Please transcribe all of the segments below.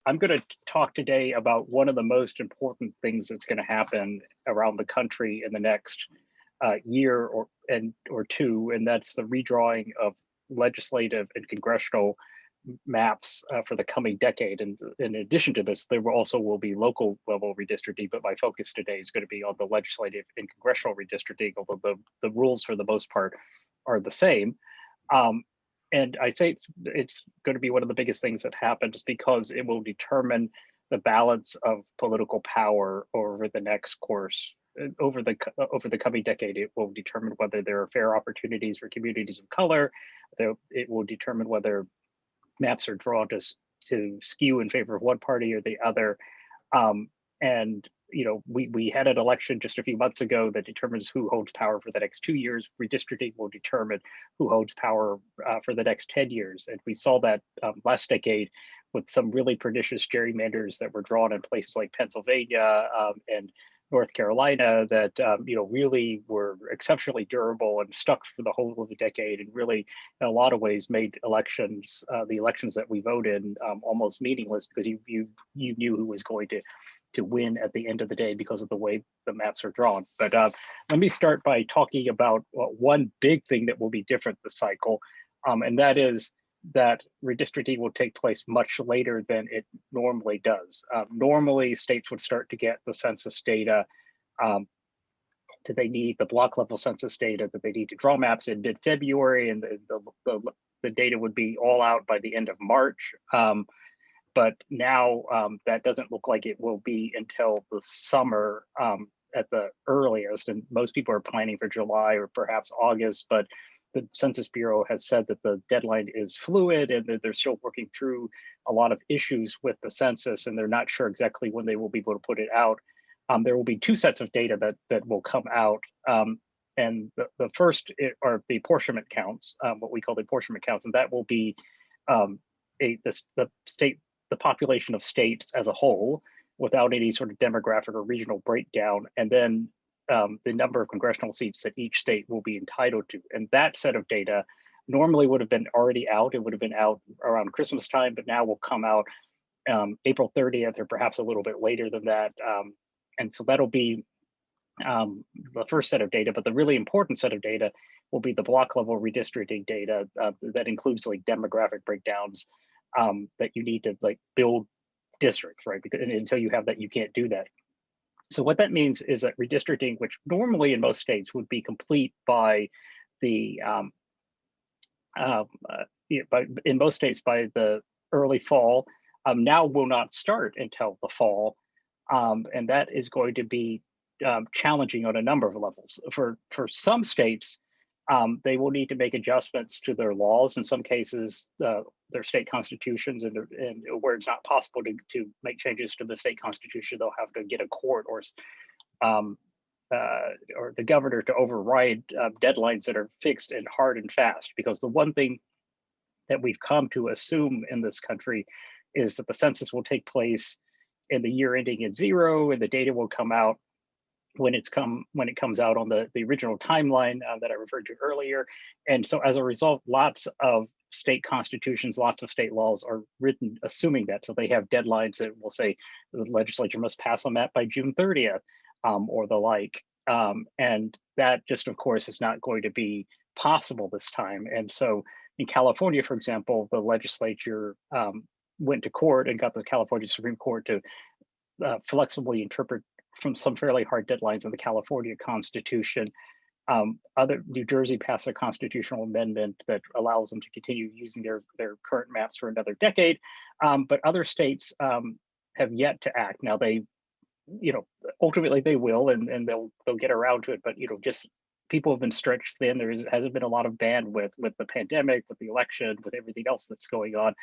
I'm going to talk today about one of the most important things that's going to happen around the country in the next year or two, and that's the redrawing of legislative and congressional maps for the coming decade. And in addition to this, there will be local level redistricting, but my focus today is going to be on the legislative and congressional redistricting, although the rules for the most part are the same. And I say it's going to be one of the biggest things that happens because it will determine the balance of political power over the next course. Over the coming decade, it will determine whether there are fair opportunities for communities of color. It will determine whether maps are drawn to skew in favor of one party or the other. And we had an election just a few months ago that determines who holds power for the next 2 years. Redistricting will determine who holds power for the next 10 years. And we saw that last decade with some really pernicious gerrymanders that were drawn in places like Pennsylvania and North Carolina that really were exceptionally durable and stuck for the whole of the decade, and really in a lot of ways made elections, the elections that we voted in, almost meaningless because you knew who was going to win at the end of the day because of the way the maps are drawn. But let me start by talking about one big thing that will be different this cycle, and that is that redistricting will take place much later than it normally does. Normally, states would start to get the census data that they need, the block level census data that they need to draw maps in mid-February, and the data would be all out by the end of March. But now that doesn't look like it will be until the summer at the earliest, and most people are planning for July or perhaps August, but the Census Bureau has said that the deadline is fluid and that they're still working through a lot of issues with the census, and they're not sure exactly when they will be able to put it out. There will be two sets of data that will come out. And the first are the apportionment counts, what we call the apportionment counts, and that will be the population of states as a whole without any sort of demographic or regional breakdown. And then the number of congressional seats that each state will be entitled to. And that set of data normally would have been already out. It would have been out around Christmas time, but now will come out April 30th or perhaps a little bit later than that. And so that'll be the first set of data, but the really important set of data will be the block level redistricting data that includes like demographic breakdowns that you need to like build districts, right? Because until you have that, you can't do that. So what that means is that redistricting, which normally in most states would be complete by the in most states by the early fall, now will not start until the fall, and that is going to be challenging on a number of levels. For some states, they will need to make adjustments to their laws. In some cases, their state constitutions, and where it's not possible to make changes to the state constitution, they'll have to get a court or the governor to override deadlines that are fixed and hard and fast. Because the one thing that we've come to assume in this country is that the census will take place in the year ending in 0, and the data will come out when it comes out on the original timeline that I referred to earlier. And so as a result, lots of state constitutions, lots of state laws are written assuming that. So they have deadlines that will say the legislature must pass on that by June 30th or the like. And that just, of course, is not going to be possible this time. And so in California, for example, the legislature went to court and got the California Supreme Court to flexibly interpret from some fairly hard deadlines in the California Constitution. New Jersey passed a constitutional amendment that allows them to continue using their current maps for another decade, but other states have yet to act. Now they, ultimately they will, and they'll get around to it. But just people have been stretched thin. There hasn't been a lot of bandwidth with the pandemic, with the election, with everything else that's going on,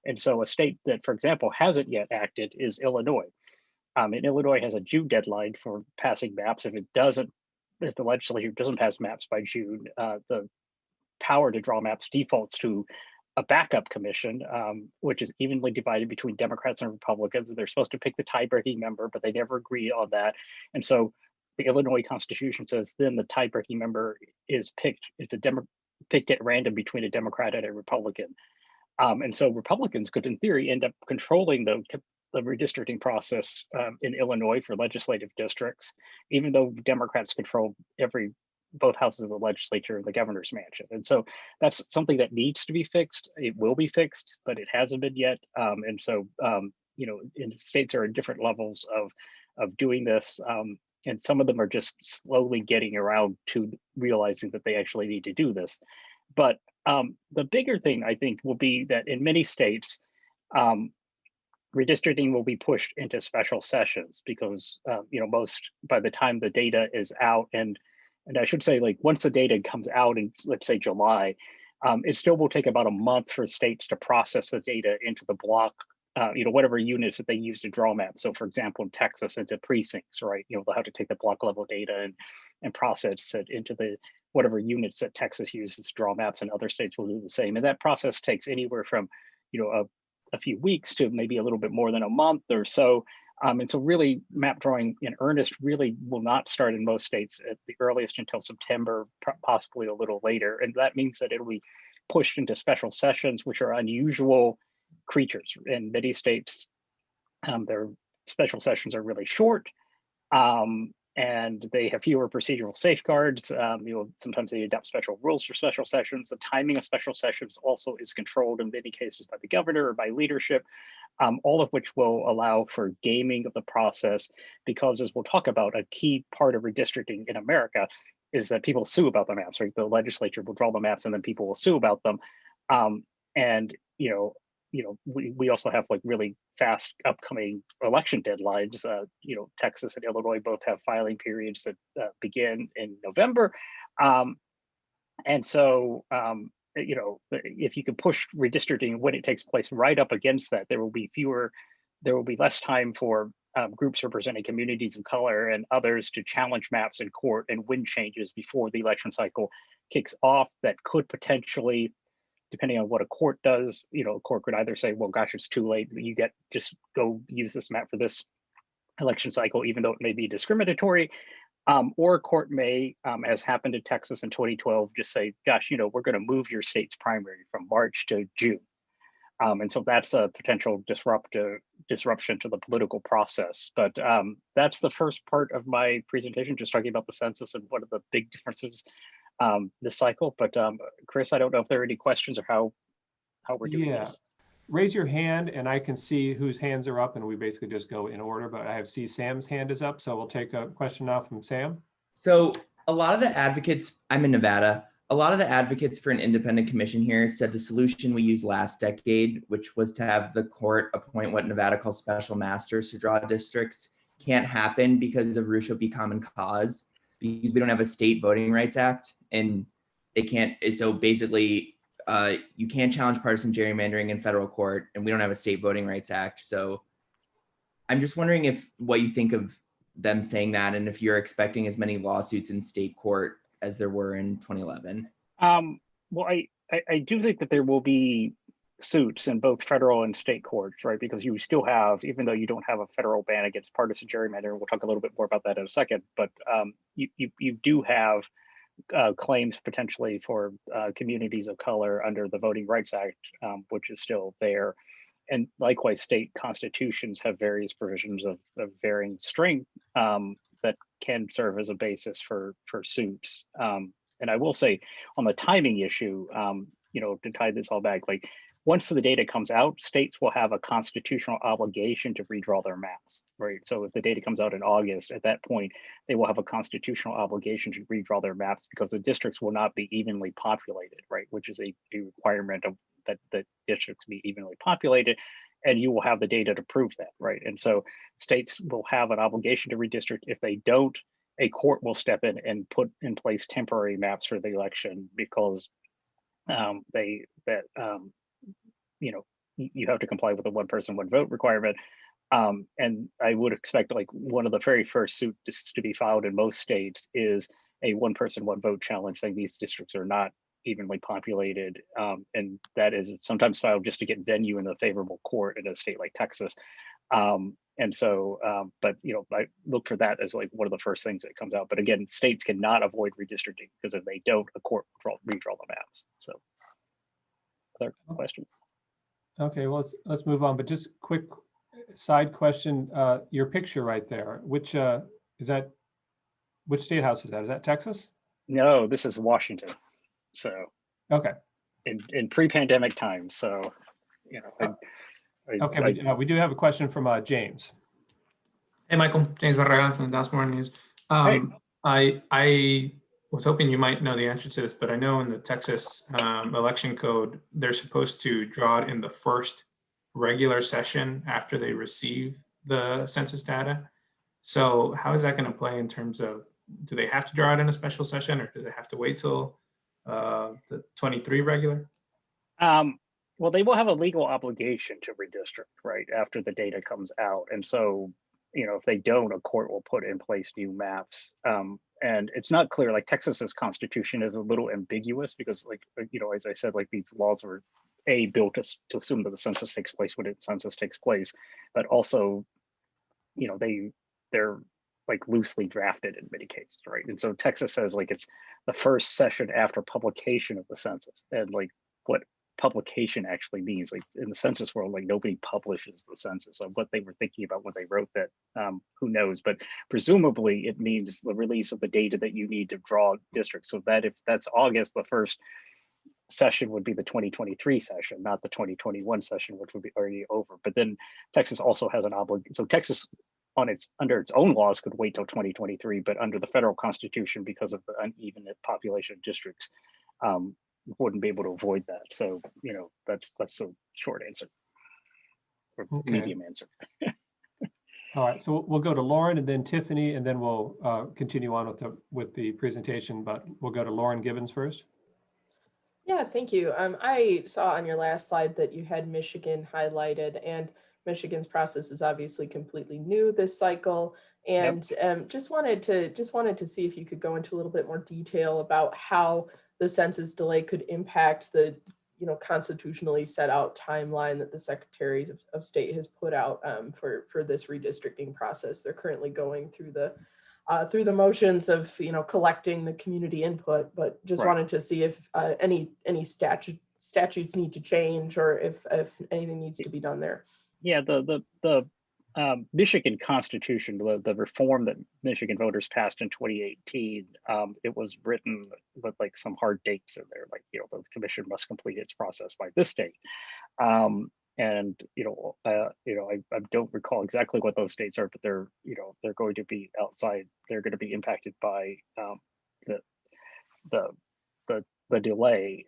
and so a state that, for example, hasn't yet acted is Illinois. And Illinois has a June deadline for passing maps. If the legislature doesn't pass maps by June, the power to draw maps defaults to a backup commission, which is evenly divided between Democrats and Republicans. And they're supposed to pick the tie-breaking member, but they never agree on that. And so the Illinois Constitution says then the tie-breaking member is picked. It's picked at random between a Democrat and a Republican. And so Republicans could, in theory, end up controlling the the redistricting process in Illinois for legislative districts, even though Democrats control both houses of the legislature and the governor's mansion. And so that's something that needs to be fixed. It will be fixed, but it hasn't been yet. And so, in states are at different levels of doing this. And some of them are just slowly getting around to realizing that they actually need to do this. But the bigger thing, I think, will be that in many states, redistricting will be pushed into special sessions because, most by the time the data is out, and I should say, like, once the data comes out in, let's say, July, it still will take about a month for states to process the data into the block, whatever units that they use to draw maps. So, for example, in Texas, into precincts, right? They'll have to take the block level data and process it into the whatever units that Texas uses to draw maps, and other states will do the same. And that process takes anywhere from, a few weeks to maybe a little bit more than a month or so. And so really map drawing in earnest really will not start in most states at the earliest until September, possibly a little later. And that means that it'll be pushed into special sessions, which are unusual creatures. In many states, their special sessions are really short, and they have fewer procedural safeguards. Sometimes they adopt special rules for special sessions. The timing of special sessions also is controlled in many cases by the governor or by leadership, all of which will allow for gaming of the process, because, as we'll talk about, a key part of redistricting in America is that people sue about the maps, right? The legislature will draw the maps and then people will sue about them. We also have like really fast upcoming election deadlines. Texas and Illinois both have filing periods that begin in November. And so, if you can push redistricting when it takes place right up against that, there will be less time for groups representing communities of color and others to challenge maps in court and win changes before the election cycle kicks off. That could potentially, depending on what a court does, a court could either say, well, gosh, it's too late, just go use this map for this election cycle, even though it may be discriminatory. Or a court may, as happened in Texas in 2012, just say, gosh, we're going to move your state's primary from March to June. And so that's a potential disruption to the political process. But that's the first part of my presentation, just talking about the census and what are the big differences this cycle. But Chris, I don't know if there are any questions or how we're doing this. Raise your hand and I can see whose hands are up, and we basically just go in order, but I see Sam's hand is up. So we'll take a question now from Sam. So a lot of the advocates, I'm in Nevada, a lot of the advocates for an independent commission here said the solution we used last decade, which was to have the court appoint what Nevada calls special masters to draw districts, can't happen because of Rucho v. Common Cause, because we don't have a state voting rights act, and they can't. So basically, you can't challenge partisan gerrymandering in federal court, and we don't have a state voting rights act. So I'm just wondering what you think of them saying that, and if you're expecting as many lawsuits in state court as there were in 2011. Well, I do think that there will be suits in both federal and state courts, right? Because you still have, even though you don't have a federal ban against partisan gerrymandering, we'll talk a little bit more about that in a second, but you do have claims potentially for communities of color under the Voting Rights Act, which is still there. And likewise, state constitutions have various provisions of varying strength that can serve as a basis for suits. And I will say, on the timing issue, to tie this all back, like, once the data comes out, states will have a constitutional obligation to redraw their maps, right? So if the data comes out in August, at that point, they will have a constitutional obligation to redraw their maps, because the districts will not be evenly populated, right? Which is a requirement of that the districts be evenly populated, and you will have the data to prove that, right? And so states will have an obligation to redistrict. If they don't, a court will step in and put in place temporary maps for the election, because you have to comply with the one person, one vote requirement. And I would expect, like, one of the very first suits to be filed in most states is a one person, one vote challenge, saying these districts are not evenly populated. And that is sometimes filed just to get venue in the favorable court in a state like Texas. And so, but I look for that as like one of the first things that comes out. But again, states cannot avoid redistricting, because if they don't, a court will redraw the maps. So, other questions? Okay, well, let's move on. But just quick, Side question, your picture right there, which which state house is that? Is that Texas? No, this is Washington. So Okay. In pre-pandemic times. So, you know, Okay, we do have a question from James. Hey, Michael, James Barragan from the Dallas Morning News. Hey. I was hoping you might know the answer to this, but I know in the Texas election code, they're supposed to draw it in the first regular session after they receive the census data. So how is that going to play in terms of, do they have to draw it in a special session, or do they have to wait till the 23 regular? Well, they will have a legal obligation to redistrict, right, after the data comes out. And so, you know, if they don't, a court will put in place new maps. And it's not clear, like Texas's constitution is a little ambiguous because, like, you know, as I said, like these laws were built to assume that the census takes place when the census takes place, but also, you know, they're like loosely drafted in many cases, right? And so Texas says like it's the first session after publication of the census, and like what publication actually means, like in the census world, like nobody publishes the census. So what they were thinking about when they wrote that, who knows? But presumably it means the release of the data that you need to draw districts. So that if that's August, the first session would be the 2023 session, not the 2021 session, which would be already over. But then Texas also has an obligation. So Texas under its own laws could wait till 2023, but under the federal constitution, because of the uneven population of districts, wouldn't be able to avoid that. So, you know, that's the short answer, or medium answer. All right, so we'll go to Lauren and then Tiffany, and then we'll continue on with the presentation, but we'll go to Lauren Gibbons first. Yeah, thank you. I saw on your last slide that you had Michigan highlighted, and Michigan's process is obviously completely new this cycle. And just wanted to see if you could go into a little bit more detail about how the census delay could impact the, you know, constitutionally set out timeline that the Secretary of State has put out for this redistricting process. They're currently going through the motions of, you know, collecting the community input, but just wanted to see if any statutes need to change, or if anything needs to be done there. Yeah, the Michigan Constitution, the reform that Michigan voters passed in 2018, it was written with like some hard dates in there, like, you know, the commission must complete its process by this date. And I don't recall exactly what those dates are, but they're going to be outside. They're going to be impacted by the delay,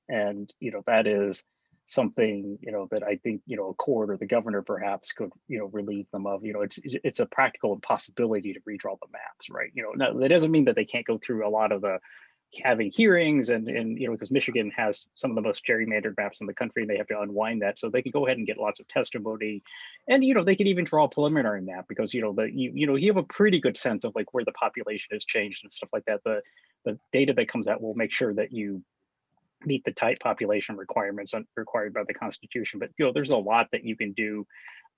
and you know, that is something, you know, that I think, you know, a court or the governor perhaps could, you know, relieve them of. You know, it's a practical impossibility to redraw the maps, right? You know, now, that doesn't mean that they can't go through a lot of the having hearings and you know, because Michigan has some of the most gerrymandered maps in the country, and they have to unwind that. So they could go ahead and get lots of testimony, and you know, they could even draw a preliminary map, because you know, you have a pretty good sense of like where the population has changed and stuff like that. The data that comes out will make sure that you meet the tight population requirements required by the Constitution. But you know, there's a lot that you can do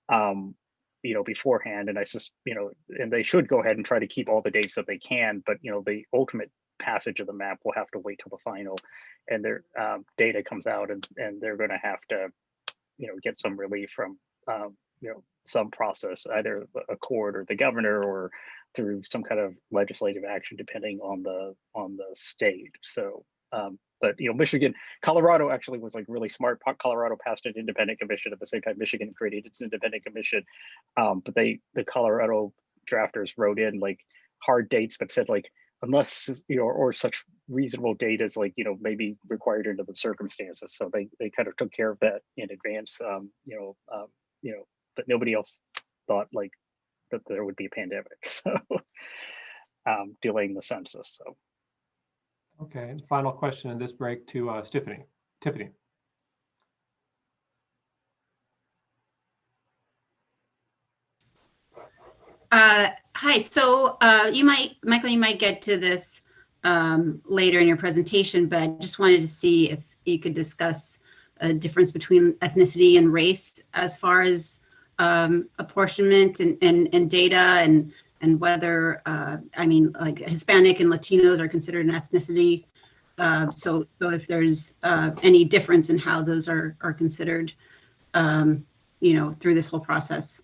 you know, beforehand, and you know, and they should go ahead and try to keep all the dates that they can, but you know, the ultimate passage of the map will have to wait till the final, and their data comes out, and they're going to have to, you know, get some relief from you know, some process, either a court or the governor, or through some kind of legislative action, depending on the state. So but you know, Colorado actually was like really smart. Colorado passed an independent commission at the same time Michigan created its independent commission, but the Colorado drafters wrote in like hard dates, but said like, unless, you know, or such reasonable date as like, you know, maybe required under the circumstances. So they kind of took care of that in advance, you know, but nobody else thought like that there would be a pandemic, so delaying the census. So. Okay, final question in this break to Tiffany. Hi, so Michael, you might get to this later in your presentation, but I just wanted to see if you could discuss a difference between ethnicity and race as far as apportionment and data, and whether, I mean, like Hispanic and Latinos are considered an ethnicity. So if there's any difference in how those are considered through this whole process?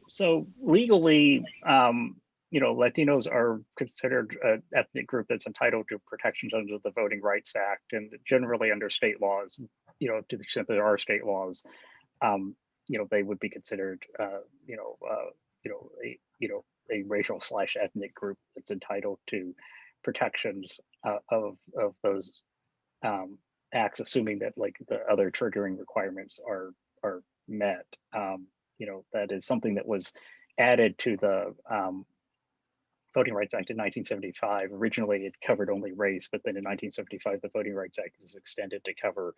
So legally, Latinos are considered an ethnic group that's entitled to protections under the Voting Rights Act, and generally under state laws, to the extent there are state laws, they would be considered, a racial/ethnic group that's entitled to protections of those acts, assuming that like the other triggering requirements are met. That is something that was added to the Voting Rights Act in 1975. Originally, it covered only race, but then in 1975, the Voting Rights Act was extended to cover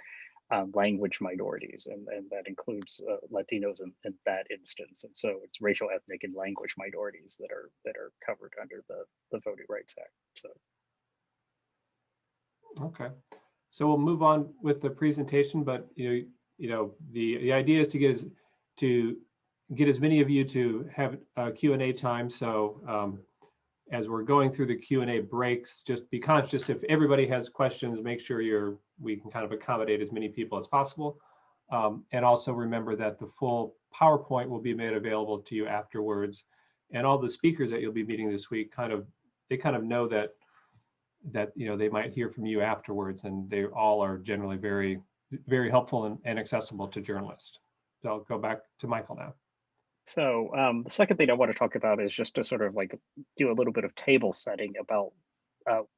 language minorities, and that includes Latinos in that instance. And so it's racial, ethnic, and language minorities that are covered under the Voting Rights Act. So. Okay, so we'll move on with the presentation, but the idea is to get as many of you to have a Q&A time. So as we're going through the Q&A breaks, just be conscious if everybody has questions, make sure we can kind of accommodate as many people as possible. And also remember that the full PowerPoint will be made available to you afterwards. And all the speakers that you'll be meeting this week they kind of know that they might hear from you afterwards, and they all are generally very, very helpful and accessible to journalists. So I'll go back to Michael now. So the second thing I want to talk about is just to sort of like do a little bit of table setting about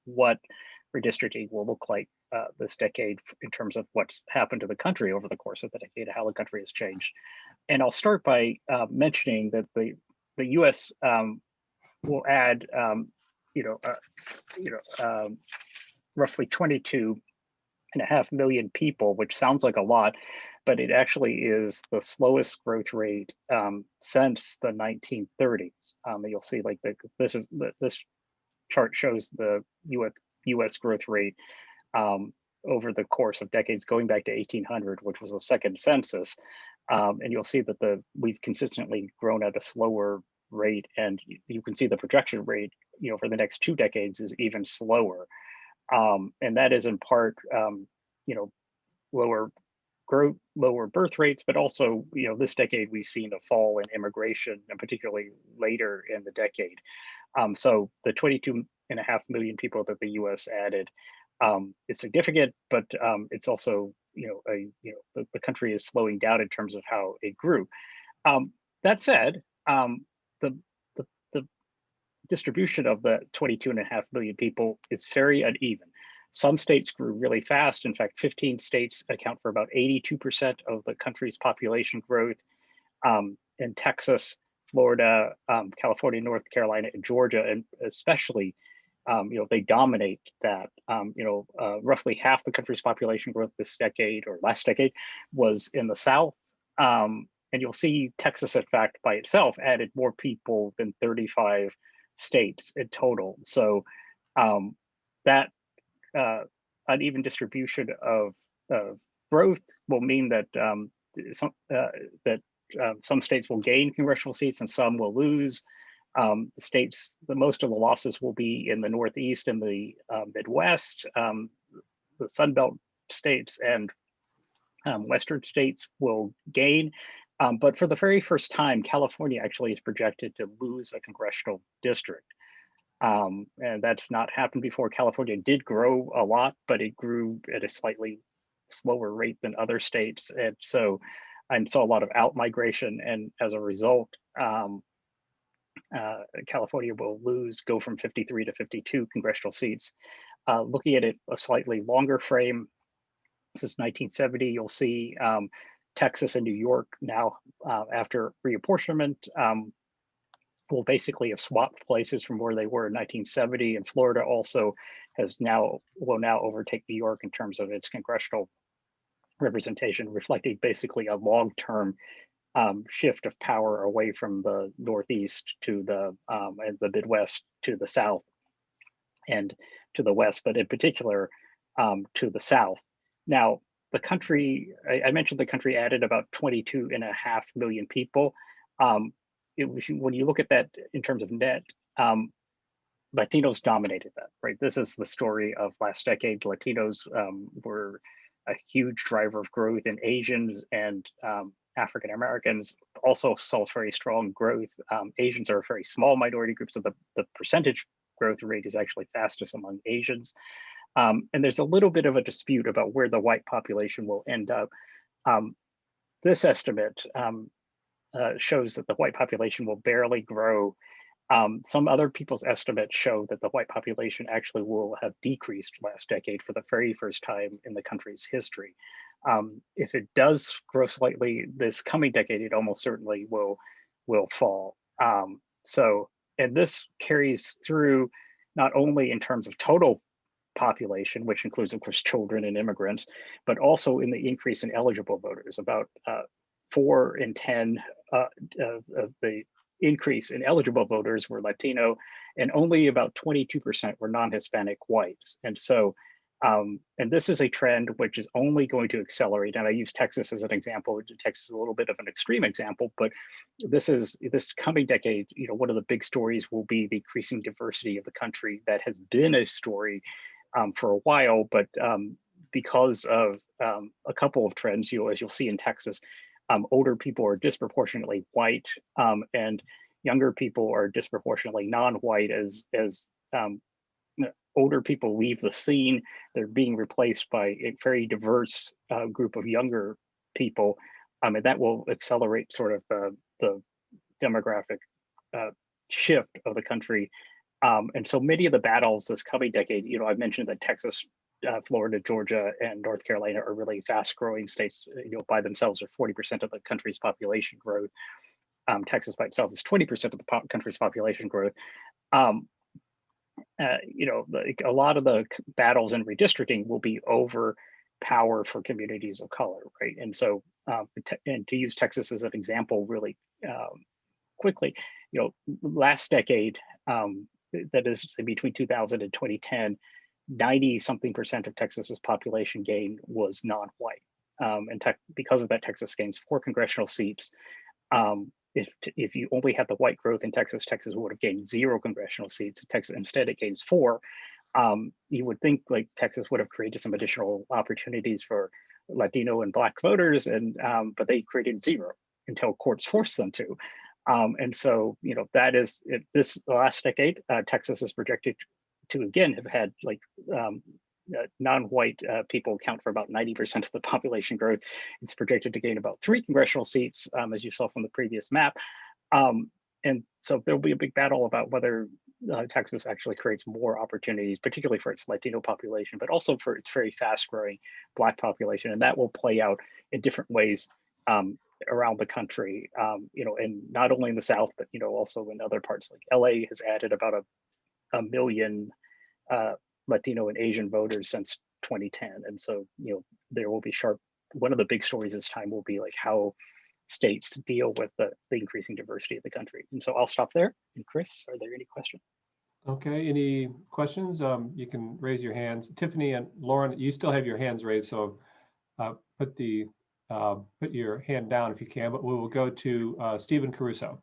what redistricting will look like this decade in terms of what's happened to the country over the course of the decade, how the country has changed. And I'll start by mentioning that the U.S. Will add roughly 22.5 million people, which sounds like a lot, but it actually is the slowest growth rate since the 1930s. You'll see like this chart shows the U.S. growth rate over the course of decades going back to 1800, which was the second census. And you'll see that we've consistently grown at a slower rate, and you can see the projection rate, for the next 2 decades is even slower. And that is in part, lower growth, lower birth rates, but also, this decade we've seen a fall in immigration, and particularly later in the decade. So the 22.5 million people that the U.S. added is significant, but it's also, the country is slowing down in terms of how it grew. That said, the distribution of the 22.5 million people is very uneven. Some states grew really fast. In fact, 15 states account for about 82% of the country's population growth. In Texas, Florida, California, North Carolina, and Georgia, and especially, they dominate that. Roughly half the country's population growth this decade or last decade was in the South. And you'll see Texas, in fact, by itself added more people than 35 states in total. So that uneven distribution of growth will mean that some states will gain congressional seats and some will lose. Most of the losses will be in the Northeast and the Midwest, the Sun Belt states, and Western states will gain. But for the very first time, California actually is projected to lose a congressional district. And that's not happened before. California did grow a lot, but it grew at a slightly slower rate than other states. And so I saw a lot of out-migration. And as a result, California will go from 53 to 52 congressional seats. Looking at it a slightly longer frame, since 1970, you'll see Texas and New York now, after reapportionment, will basically have swapped places from where they were in 1970, and Florida also will now overtake New York in terms of its congressional representation, reflecting basically a long-term shift of power away from the Northeast to and the Midwest to the South and to the West, but in particular to the South. Now, the country, I mentioned the country added about 22.5 million people. When you look at that in terms of net, Latinos dominated that, right? This is the story of last decade. Latinos were a huge driver of growth, and Asians and African Americans also saw very strong growth. Asians are a very small minority group, so the percentage growth rate is actually fastest among Asians. And there's a little bit of a dispute about where the white population will end up. This estimate shows that the white population will barely grow. Some other people's estimates show that the white population actually will have decreased last decade for the very first time in the country's history. If it does grow slightly this coming decade, it almost certainly will fall. And this carries through not only in terms of total population, which includes, of course, children and immigrants, but also in the increase in eligible voters. About 4 in 10 of the increase in eligible voters were Latino, and only about 22% were non-Hispanic whites. And so, and this is a trend which is only going to accelerate. And I use Texas as an example. Texas is a little bit of an extreme example, but this coming decade, one of the big stories will be the increasing diversity of the country. That has been a story for a while, but because of a couple of trends, as you'll see in Texas, older people are disproportionately white, and younger people are disproportionately non-white. As older people leave the scene, they're being replaced by a very diverse group of younger people, and that will accelerate sort of the demographic shift of the country. And so many of the battles this coming decade, I've mentioned that Texas, Florida, Georgia, and North Carolina are really fast-growing states. By themselves are 40% of the country's population growth. Texas by itself is 20% of the country's population growth. A lot of the battles in redistricting will be over power for communities of color, right? And so, and to use Texas as an example, really quickly, last decade, that is between 2000 and 2010, 90-something% of Texas's population gain was non-white. And because of that, Texas gains 4 congressional seats. If you only had the white growth in Texas, Texas would have gained 0 congressional seats. Texas, instead, it gains 4. You would think like Texas would have created some additional opportunities for Latino and Black voters, but they created 0 until courts forced them to. And so, that is this last decade, Texas is projected to again have had like non-white people account for about 90% of the population growth. It's projected to gain about 3 congressional seats, as you saw from the previous map. And so there'll be a big battle about whether Texas actually creates more opportunities, particularly for its Latino population, but also for its very fast-growing Black population. And that will play out in different ways around the country, and not only in the South, but also in other parts. Like LA has added about a million Latino and Asian voters since 2010, and so there will be one of the big stories this time will be like how states deal with the increasing diversity of the country. And so I'll stop there. And Chris, are there any questions? Okay, any questions? You can raise your hands. Tiffany and Lauren, you still have your hands raised, so put your hand down if you can, but we will go to Stephen Caruso.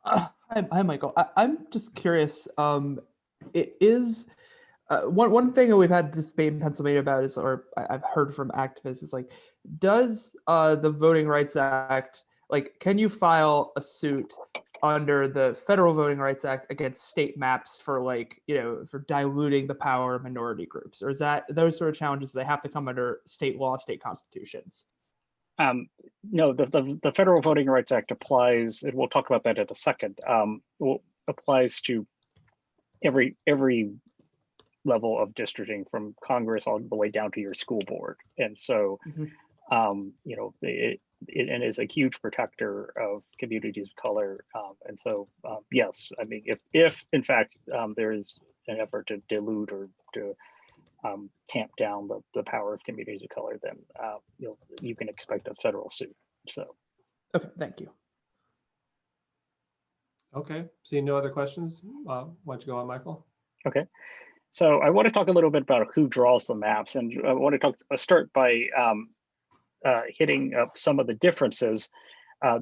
Hi, Michael. I'm just curious. It is one thing that we've had this debate in Pennsylvania about is, or I've heard from activists, is like, does the Voting Rights Act, like, can you file a suit under the Federal Voting Rights Act against state maps for for diluting the power of minority groups, or is that those sort of challenges they have to come under state law, state constitutions? No, the Federal Voting Rights Act applies, and we'll talk about that in a second. Applies to every level of districting, from Congress all the way down to your school board. And so, it is a huge protector of communities of color. And so, yes, I mean, if in fact there is an effort to dilute or to tamp down the power of communities of color, then you can expect a federal suit. So, okay, thank you. Okay, seeing no other questions, why don't you go on, Michael? Okay, so I want to talk a little bit about who draws the maps, and I want to start by hitting up some of the differences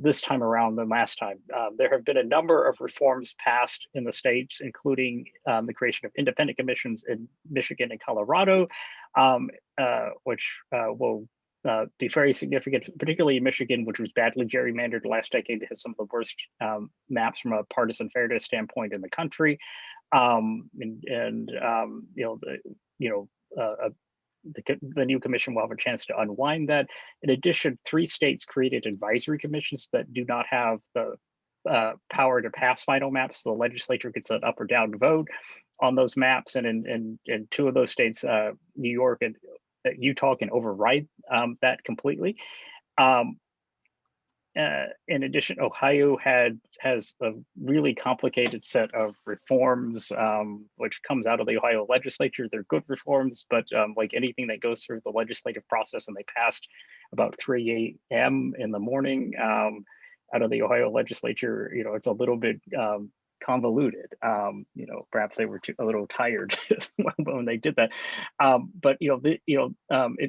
this time around than last time. There have been a number of reforms passed in the states, including the creation of independent commissions in Michigan and Colorado, which will be very significant, particularly in Michigan, which was badly gerrymandered last decade. It has some of the worst maps from a partisan fairness standpoint in the country. The new commission will have a chance to unwind that. In addition, 3 states created advisory commissions that do not have the power to pass final maps. The legislature gets an up or down vote on those maps, and in 2 of those states, New York and Utah, can override that completely. In addition, Ohio has a really complicated set of reforms, which comes out of the Ohio legislature. They're good reforms, but like anything that goes through the legislative process, and they passed about 3 a.m. in the morning out of the Ohio legislature, it's a little bit convoluted. Perhaps they were a little tired when they did that. But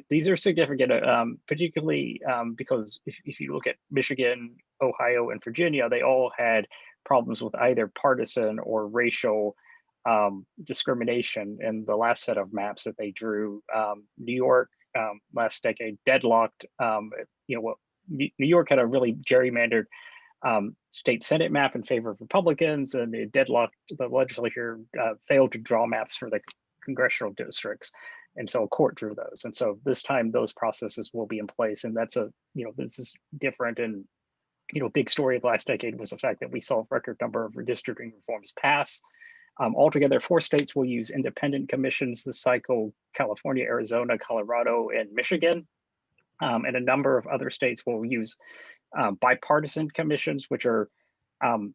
these are significant, particularly because if you look at Michigan, Ohio, and Virginia, they all had problems with either partisan or racial discrimination in the last set of maps that they drew. New York last decade deadlocked. New York had a really gerrymandered state Senate map in favor of Republicans, and it deadlocked. The legislature failed to draw maps for the congressional districts, and so a court drew those. And so this time those processes will be in place, and that's this is different. And big story of the last decade was the fact that we saw a record number of redistricting reforms pass. Altogether, 4 states will use independent commissions this cycle: California, Arizona, Colorado, and Michigan. And a number of other states will use bipartisan commissions, which are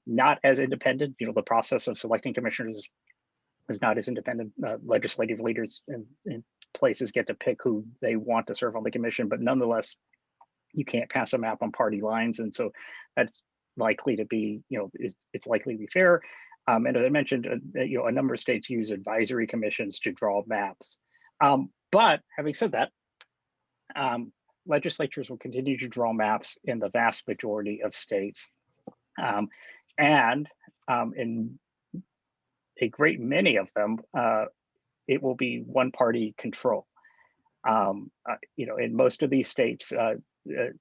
not as independent. The process of selecting commissioners is not as independent. Legislative leaders in places get to pick who they want to serve on the commission, but nonetheless, you can't pass a map on party lines. And so that's likely to be, it's likely to be fair. And as I mentioned, a number of states use advisory commissions to draw maps. But having said that, legislatures will continue to draw maps in the vast majority of states. And in a great many of them, it will be one-party control. In most of these states,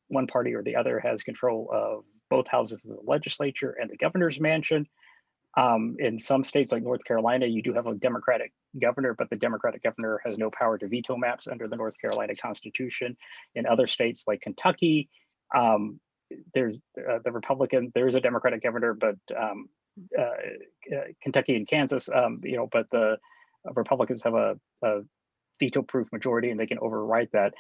one party or the other has control of both houses of the legislature and the governor's mansion. In some states like North Carolina, you do have a Democratic governor, but the Democratic governor has no power to veto maps under the North Carolina Constitution. In other states like Kentucky, there's the Republican, there's a Democratic governor, but Kentucky and Kansas, but the Republicans have a veto-proof majority and they can override that.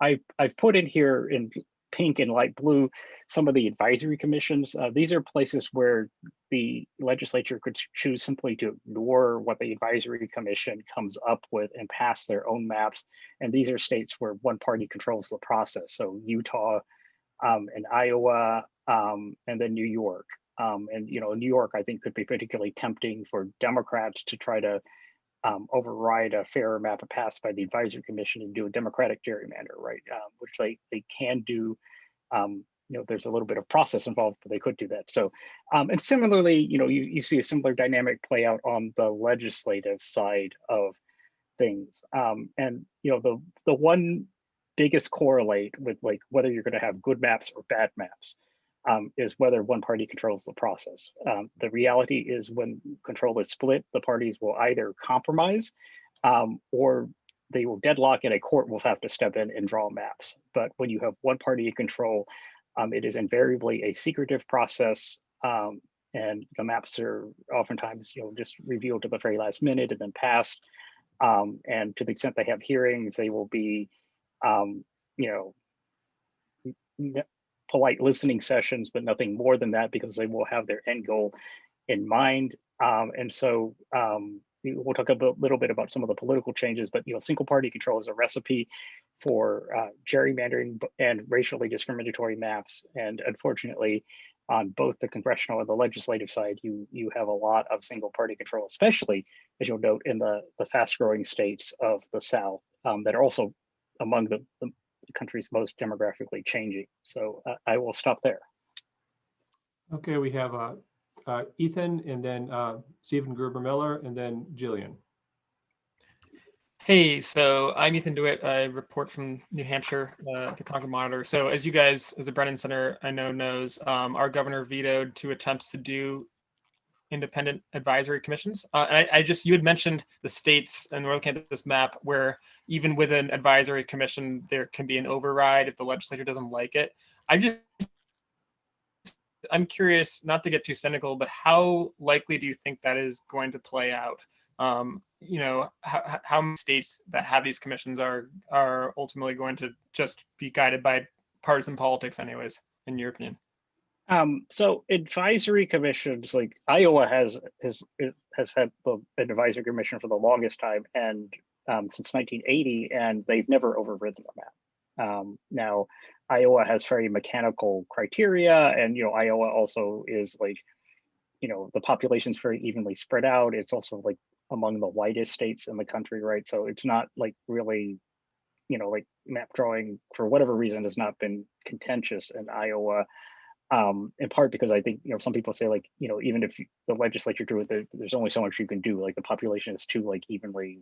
I've put in here in pink and light blue some of the advisory commissions. These are places where the legislature could choose simply to ignore what the advisory commission comes up with and pass their own maps. And these are states where one party controls the process. So Utah and Iowa, and then New York. New York, I think, could be particularly tempting for Democrats to try to override a fairer map passed by the advisory commission and do a Democratic gerrymander, right? Which they can do. There's a little bit of process involved, but they could do that. So, and similarly, you see a similar dynamic play out on the legislative side of things. The one biggest correlate with like whether you're going to have good maps or bad maps is whether one party controls the process. The reality is when control is split, the parties will either compromise or they will deadlock and a court will have to step in and draw maps. But when you have one party in control, it is invariably a secretive process, and the maps are oftentimes just revealed to the very last minute and then passed. And to the extent they have hearings, they will be polite listening sessions, but nothing more than that, because they will have their end goal in mind. And so we'll talk a little bit about some of the political changes, but single party control is a recipe for gerrymandering and racially discriminatory maps. And unfortunately, on both the congressional and the legislative side, you have a lot of single party control, especially, as you'll note, in the fast growing states of the South that are also among the country's most demographically changing. So I will stop there. Okay, we have Ethan, and then Stephen Gruber-Miller, and then Jillian. Hey, so I'm Ethan DeWitt. I report from New Hampshire, the Concord Monitor. So as you guys, as the Brennan Center, I know knows, our governor vetoed 2 attempts to do independent advisory commissions. And you had mentioned the states, and we're looking at this map where even with an advisory commission, there can be an override if the legislature doesn't like it. I'm curious, not to get too cynical, but how likely do you think that is going to play out? You know, how many states that have these commissions are ultimately going to just be guided by partisan politics anyways, in your opinion? So advisory commissions, like Iowa has had an advisory commission for the longest time, and since 1980, and they've never overridden the map. Now, Iowa has very mechanical criteria, and Iowa also is like, the population's very evenly spread out. It's also like among the whitest states in the country, right? So it's not like really, like map drawing for whatever reason has not been contentious in Iowa. In part because I think, some people say like, even if the legislature drew it, there's only so much you can do. Like the population is too like evenly,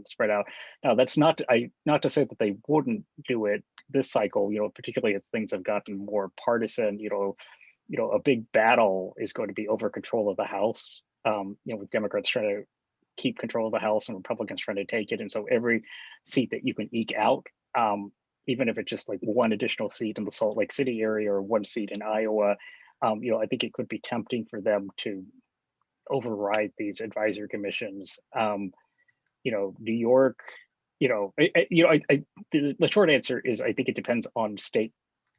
spread out. Now that's not to say that they wouldn't do it this cycle, particularly as things have gotten more partisan. A big battle is going to be over control of the House. With Democrats trying to keep control of the House and Republicans trying to take it, and so every seat that you can eke out, even if it's just like one additional seat in the Salt Lake City area or one seat in Iowa, I think it could be tempting for them to override these advisory commissions. New York, the short answer is I think it depends on state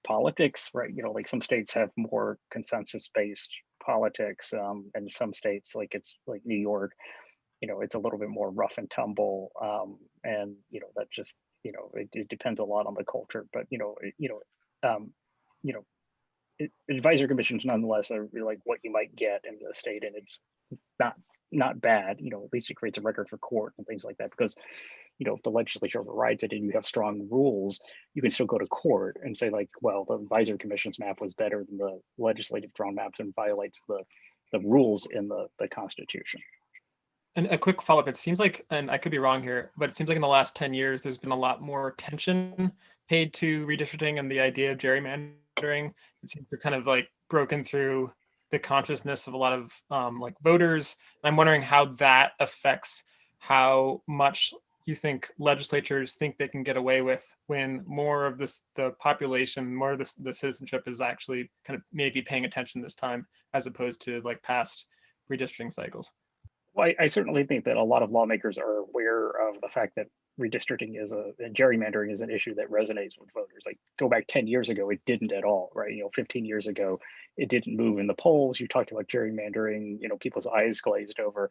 politics, right? Like some states have more consensus-based politics, and some states, like it's like New York, it's a little bit more rough and tumble, and that just it depends a lot on the culture. But advisory commissions nonetheless are like what you might get in the state, and it's not bad. At least it creates a record for court and things like that, because if the legislature overrides it and you have strong rules, you can still go to court and say like, well, the advisory commission's map was better than the legislative drawn maps and violates the rules in the Constitution. And a quick follow-up, it seems like, and I could be wrong here, but it seems like in the last 10 years, there's been a lot more attention paid to redistricting and the idea of gerrymandering. It seems to kind of like broken through the consciousness of a lot of like voters. And I'm wondering how that affects how much you think legislatures think they can get away with when more of the population, more of the citizenship is actually kind of maybe paying attention this time, as opposed to like past redistricting cycles. Well, I certainly think that a lot of lawmakers are aware of the fact that redistricting and gerrymandering is an issue that resonates with voters. Like go back 10 years ago, it didn't at all, right? 15 years ago, it didn't move in the polls. You talked about gerrymandering, people's eyes glazed over.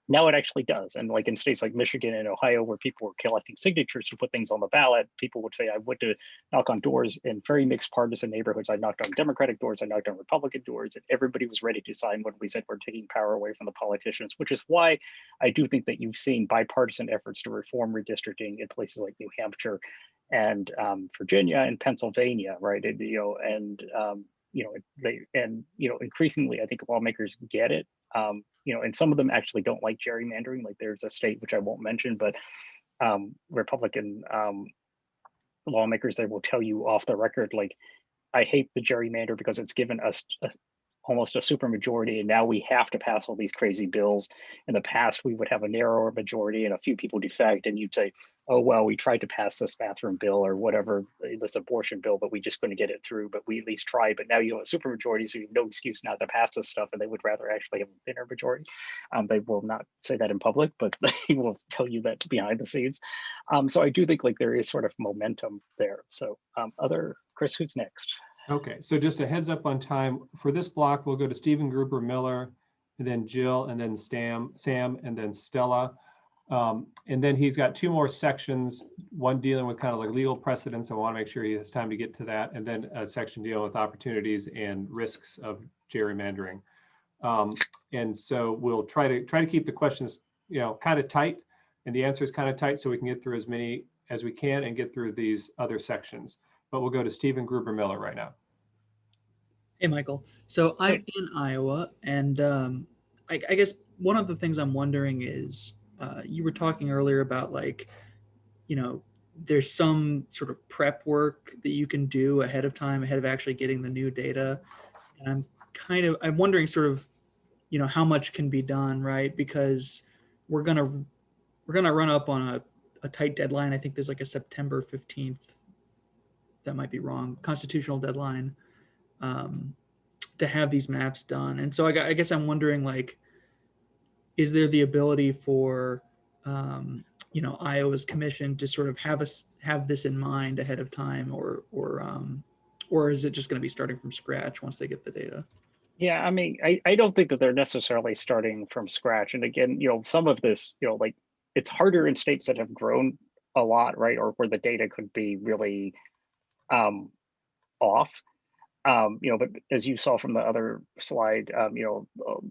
Now it actually does. And like in states like Michigan and Ohio, where people were collecting signatures to put things on the ballot, people would say, I went to knock on doors in very mixed partisan neighborhoods. I knocked on Democratic doors, I knocked on Republican doors, and everybody was ready to sign when we said we're taking power away from the politicians, which is why I do think that you've seen bipartisan efforts to reform redistricting in places like New Hampshire and Virginia and Pennsylvania, right? Increasingly, I think lawmakers get it. And some of them actually don't like gerrymandering. Like there's a state, which I won't mention, but Republican lawmakers, they will tell you off the record, like, I hate the gerrymander because it's given us almost a super majority, and now we have to pass all these crazy bills. In the past, we would have a narrower majority and a few people defect, and you'd say, oh, well, we tried to pass this bathroom bill or whatever, this abortion bill, but we just couldn't get it through, but we at least tried. But now you have a super majority, so you have no excuse not to pass this stuff, and they would rather actually have a thinner majority. They will not say that in public, but they will tell you that behind the scenes. So I do think like there is sort of momentum there. So Chris, who's next? Okay, so just a heads up on time. For this block, we'll go to Stephen Gruber Miller, and then Jill, and then Sam, and then Stella. And then he's got 2 more sections, one dealing with kind of like legal precedents. I want to make sure he has time to get to that. And then a section dealing with opportunities and risks of gerrymandering. And so we'll try to keep the questions, kind of tight, and the answers kind of tight, so we can get through as many as we can and get through these other sections. But we'll go to Stephen Gruber Miller right now. Hey, Michael. So I'm in Iowa, and I guess one of the things I'm wondering is you were talking earlier about like, there's some sort of prep work that you can do ahead of time, ahead of actually getting the new data. And I'm wondering sort of, how much can be done, right? Because we're gonna run up on a tight deadline. I think there's like a September 15th, that might be wrong, constitutional deadline, to have these maps done. And so I guess I'm wondering, like, is there the ability for Iowa's commission to sort of have this in mind ahead of time, or is it just going to be starting from scratch once they get the data? Yeah, I mean, I don't think that they're necessarily starting from scratch. And again, some of this, like, it's harder in states that have grown a lot, right? Or where the data could be really off. But as you saw from the other slide, a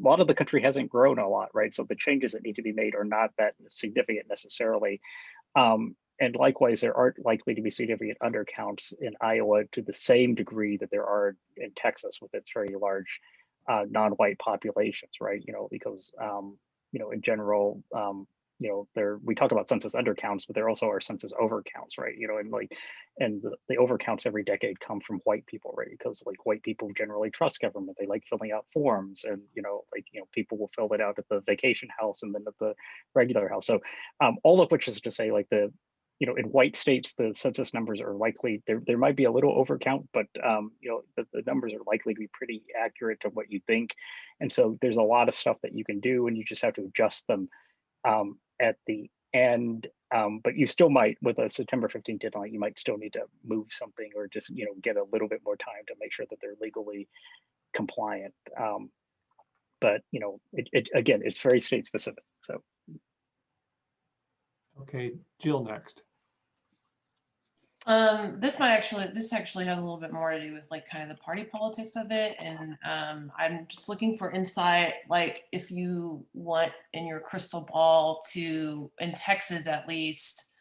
lot of the country hasn't grown a lot, right? So the changes that need to be made are not that significant necessarily. And likewise, there aren't likely to be significant undercounts in Iowa to the same degree that there are in Texas with its very large non-white populations, right? Because in general, we talk about census undercounts, but there also are census overcounts, right? And the overcounts every decade come from white people, right? Because like white people generally trust government. They like filling out forms, and people will fill it out at the vacation house and then at the regular house. So all of which is to say, like, in white states, the census numbers are likely, there might be a little overcount, but the numbers are likely to be pretty accurate to what you think. And so there's a lot of stuff that you can do, and you just have to adjust them at the end. But you still might, with a September 15th deadline, you might still need to move something, or just get a little bit more time to make sure that they're legally compliant. But again, it's very state specific. So. Okay, Jill next. This actually has a little bit more to do with like kind of the party politics of it. And I'm just looking for insight, like if you want in your crystal ball to, in Texas at least,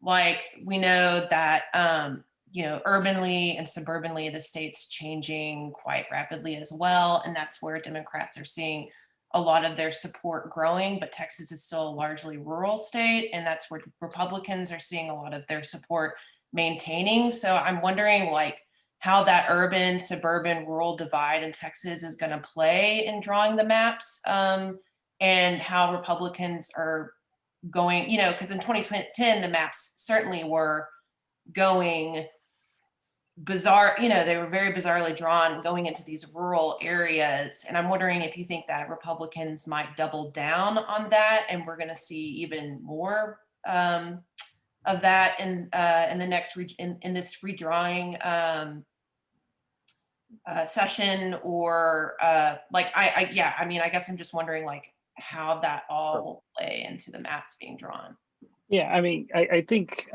like we know that, urbanly and suburbanly, the state's changing quite rapidly as well. And that's where Democrats are seeing a lot of their support growing, but Texas is still a largely rural state. And that's where Republicans are seeing a lot of their support maintaining. So I'm wondering like how that urban, suburban, rural divide in Texas is going to play in drawing the maps, and how Republicans are going, because in 2010, the maps certainly were going bizarre, they were very bizarrely drawn going into these rural areas. And I'm wondering if you think that Republicans might double down on that, and we're going to see even more of that in the next in this redrawing session, or I guess I'm just wondering like how that all play into the maps being drawn. Yeah, I mean, I think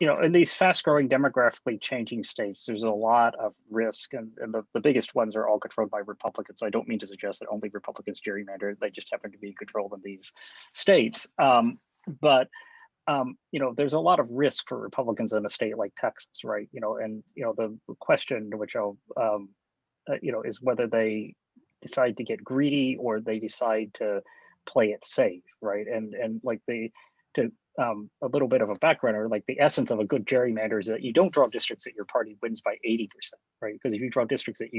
in these fast-growing, demographically changing states, there's a lot of risk, and the biggest ones are all controlled by Republicans. So I don't mean to suggest that only Republicans gerrymander; they just happen to be controlled in these states. But there's a lot of risk for Republicans in a state like Texas, right? And the question, which I'll, is whether they decide to get greedy or they decide to play it safe, right? And like a little bit of a background, or like the essence of a good gerrymander is that you don't draw districts that your party wins by 80%, right? Because if you draw districts that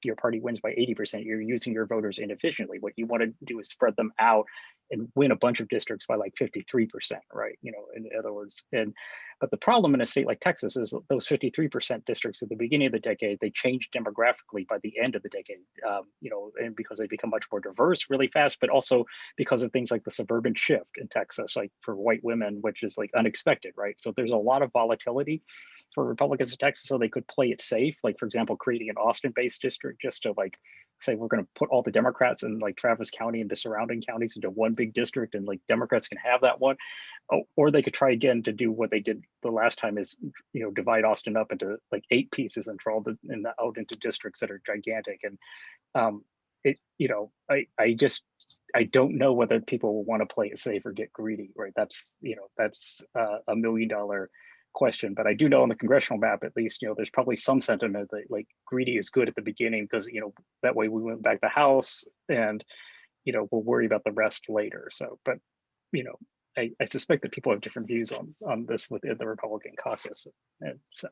your party wins by 80%, you're using your voters inefficiently. What you want to do is spread them out and win a bunch of districts by like 53%, right? In other words, but the problem in a state like Texas is that those 53% districts at the beginning of the decade, they change demographically by the end of the decade, and because they become much more diverse really fast, but also because of things like the suburban shift in Texas, like for white women, which is like unexpected, right? So there's a lot of volatility for Republicans in Texas, so they could play it safe. Like, for example, creating an Austin-based district just to like say we're going to put all the Democrats in like Travis County and the surrounding counties into one big district, and like Democrats can have that one. Or they could try again to do what they did the last time, is divide Austin up into like 8 pieces and draw out into districts that are gigantic. And I don't know whether people will want to play it safe or get greedy, right? That's $1 million question. But I do know on the congressional map, at least, there's probably some sentiment that like greedy is good at the beginning, because that way we went back to the House, and we'll worry about the rest later. So, but you know, I suspect that people have different views on this within the Republican caucus, and so.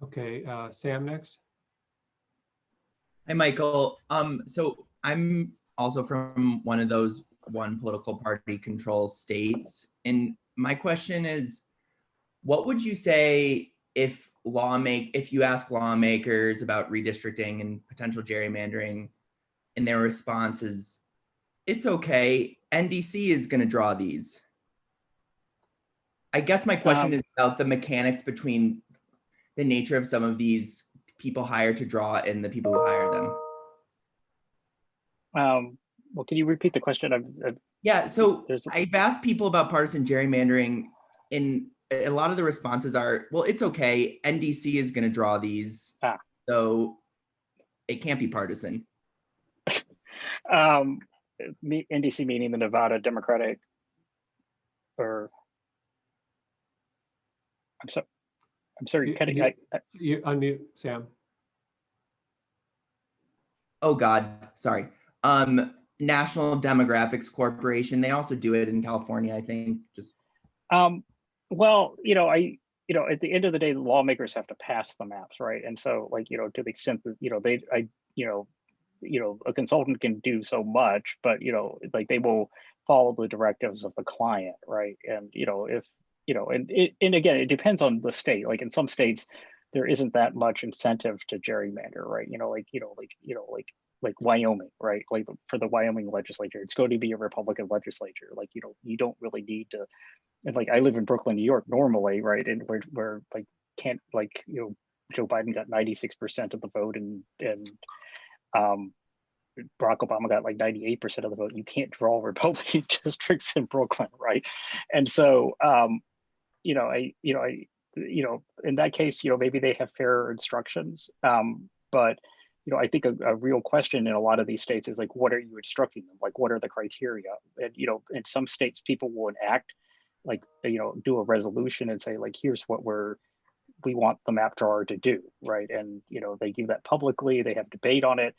Okay, Sam next. Hi, Michael. So I'm also from one of those one political party control states. And my question is, what would you say if you ask lawmakers about redistricting and potential gerrymandering, and their response is, it's okay, NDC is going to draw these? I guess my question is about the mechanics between the nature of some of these people hired to draw and the people who hire them. Well, can you repeat the question? Yeah, so I've asked people about partisan gerrymandering, and a lot of the responses are, well, it's okay, NDC is going to draw these, so it can't be partisan. NDC meaning the Nevada Democratic, or I'm sorry, you unmute, Sam. Oh God, sorry. National Demographics Corporation. They also do it in California, I think. Just well, at the end of the day, the lawmakers have to pass the maps, right? And so, like, to the extent that a consultant can do so much, but like they will follow the directives of the client, right? And and again, it depends on the state. Like in some states, there isn't that much incentive to gerrymander, right? Like Wyoming, right? Like for the Wyoming legislature, it's going to be a Republican legislature. Like you don't really need to. And like I live in Brooklyn, New York, normally, right? And where like can't like Joe Biden got 96% of the vote, and Barack Obama got like 98% of the vote. You can't draw Republican districts in Brooklyn, right? And so in that case, maybe they have fairer instructions. But I think a real question in a lot of these states is like, what are you instructing them? Like, what are the criteria? And in some states, people will enact, like, do a resolution and say, like, here's what we want the map drawer to do, right? And they do that publicly. They have debate on it.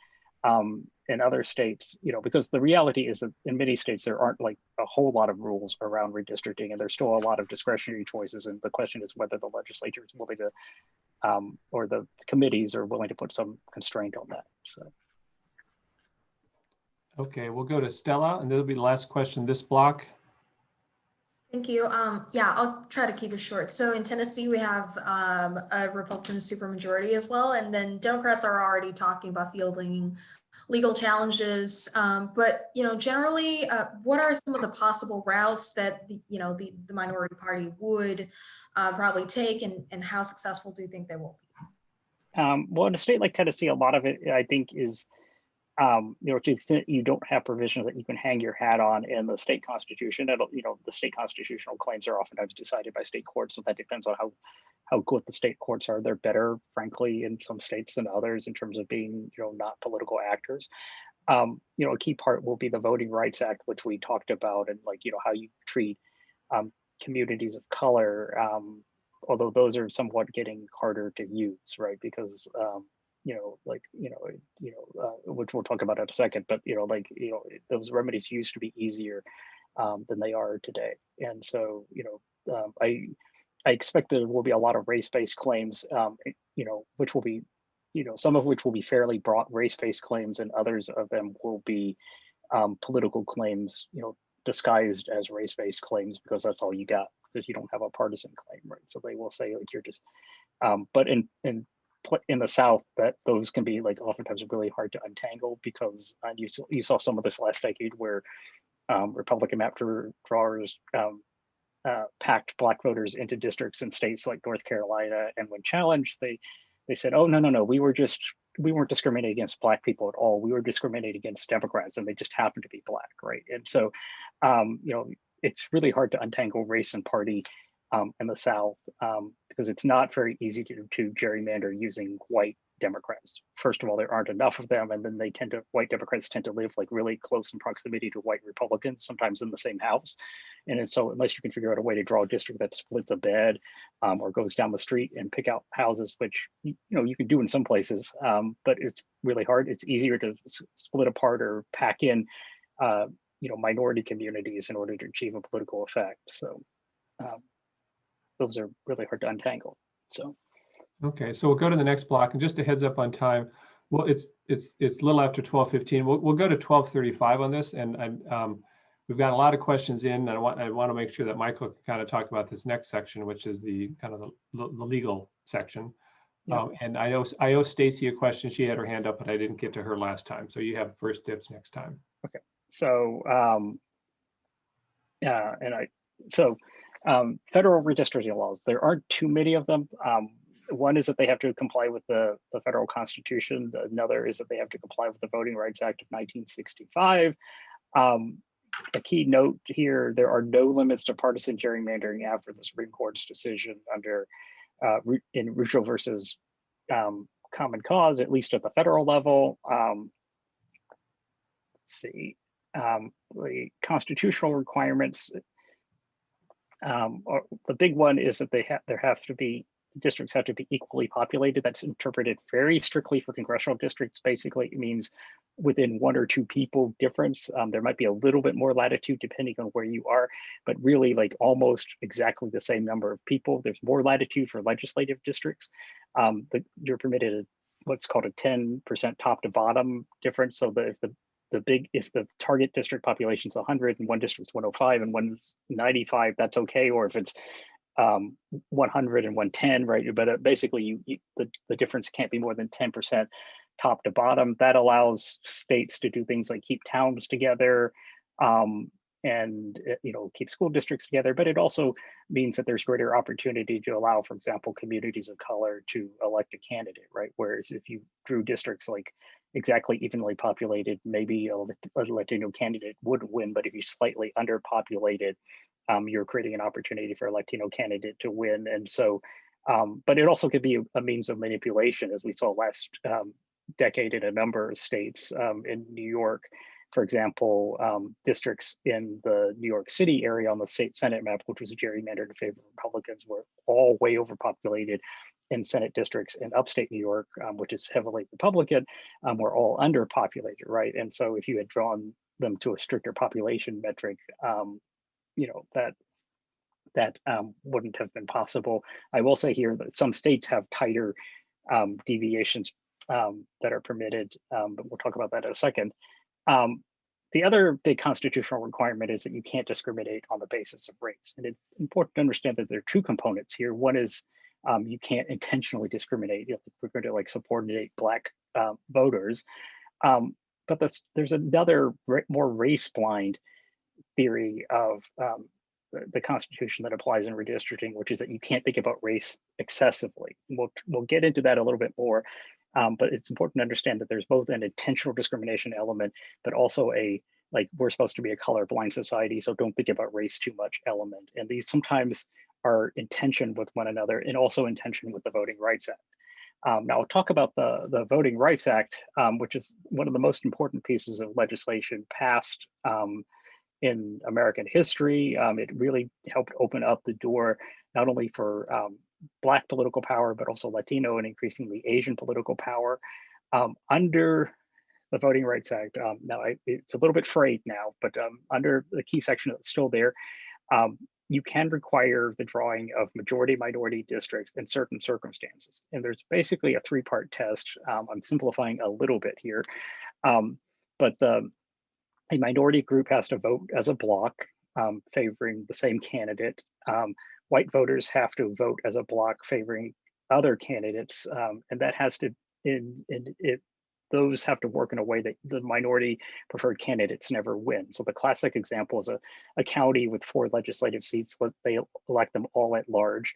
In other states, because the reality is that in many states there aren't like a whole lot of rules around redistricting, and there's still a lot of discretionary choices. And the question is whether the legislature is willing to, or the committees are willing to put some constraint on that. So. Okay, we'll go to Stella, and this will be the last question this block. Thank you. Yeah, I'll try to keep it short. So in Tennessee, we have a Republican supermajority as well, and then Democrats are already talking about fielding legal challenges. But generally, what are some of the possible routes that the minority party would probably take, and how successful do you think they will be? Well, in a state like Tennessee, a lot of it, I think, is to the extent you don't have provisions that you can hang your hat on in the state constitution. The state constitutional claims are oftentimes decided by state courts, so that depends on how good the state courts are. They're better, frankly, in some states than others in terms of being, not political actors. A key part will be the Voting Rights Act, which we talked about, and like, how you treat communities of color, although those are somewhat getting harder to use, right? Because which we'll talk about in a second, but those remedies used to be easier than they are today. And so I expect there will be a lot of race-based claims, which will be, some of which will be fairly broad race-based claims, and others of them will be political claims, disguised as race-based claims, because that's all you got, because you don't have a partisan claim, right? So they will say, like, you're just, but in the South, that those can be like oftentimes really hard to untangle, because you saw some of this last decade where Republican map drawers packed Black voters into districts in states like North Carolina, and when challenged, they said, oh, no, we weren't discriminating against Black people at all. We were discriminating against Democrats, and they just happened to be Black, right? And so it's really hard to untangle race and party in the South, because it's not very easy to gerrymander using white Democrats. First of all, there aren't enough of them, and then white Democrats tend to live like really close in proximity to white Republicans, sometimes in the same house. And so unless you can figure out a way to draw a district that splits a bed or goes down the street and pick out houses, which you can do in some places, but it's really hard. It's easier to split apart or pack in minority communities in order to achieve a political effect. So those are really hard to untangle. So. Okay, so we'll go to the next block, and just a heads up on time. Well, it's a little after 12:15. We'll go to 12:35 on this, and we've got a lot of questions in. And I want to make sure that Michael can kind of talk about this next section, which is the kind of the legal section. Yeah. And I owe Stacy a question. She had her hand up, but I didn't get to her last time. So you have first dibs next time. Okay. So federal redistricting laws, there aren't too many of them. One is that they have to comply with the federal constitution. Another is that they have to comply with the Voting Rights Act of 1965. A key note here, there are no limits to partisan gerrymandering after the Supreme Court's decision under in Rucho versus Common Cause, at least at the federal level. Let's see, the constitutional requirements. The big one is that districts have to be equally populated. That's interpreted very strictly for congressional districts. Basically, it means within 1 or 2 people difference. There might be a little bit more latitude depending on where you are, but really like almost exactly the same number of people. There's more latitude for legislative districts. You're permitted what's called a 10% top to bottom difference. So that if the target district population is 100 and one district's 105 and one's 95, that's okay. Or if it's 100 and 110, right? But basically, the difference can't be more than 10% top to bottom. That allows states to do things like keep towns together, and keep school districts together. But it also means that there's greater opportunity to allow, for example, communities of color to elect a candidate, right? Whereas if you drew districts like exactly evenly populated, maybe a Latino candidate would win. But if you slightly underpopulated, you're creating an opportunity for a Latino candidate to win. And so, but it also could be a means of manipulation, as we saw last decade in a number of states. In New York, for example, districts in the New York City area on the state Senate map, which was gerrymandered in favor of Republicans, were all way overpopulated. And Senate districts in upstate New York, which is heavily Republican, were all underpopulated, right? And so if you had drawn them to a stricter population metric, that wouldn't have been possible. I will say here that some states have tighter deviations that are permitted, but we'll talk about that in a second. The other big constitutional requirement is that you can't discriminate on the basis of race. And it's important to understand that there are 2 components here. One is you can't intentionally discriminate. We're going to like subordinate Black voters. But there's another more race-blind theory of the Constitution that applies in redistricting, which is that you can't think about race excessively. We'll get into that a little bit more, but it's important to understand that there's both an intentional discrimination element, but also we're supposed to be a colorblind society, so don't think about race too much element. And these sometimes are in tension with one another and also in tension with the Voting Rights Act. Now I'll talk about the Voting Rights Act, which is one of the most important pieces of legislation passed in American history. It really helped open up the door not only for Black political power, but also Latino and increasingly Asian political power. Under the Voting Rights Act, now it's a little bit frayed now, but under the key section that's still there, you can require the drawing of majority minority districts in certain circumstances. And there's basically a 3-part test. I'm simplifying a little bit here, but a minority group has to vote as a block favoring the same candidate. White voters have to vote as a block favoring other candidates, and that has to, those have to work in a way that the minority preferred candidates never win. So the classic example is a county with 4 legislative seats. They elect them all at large.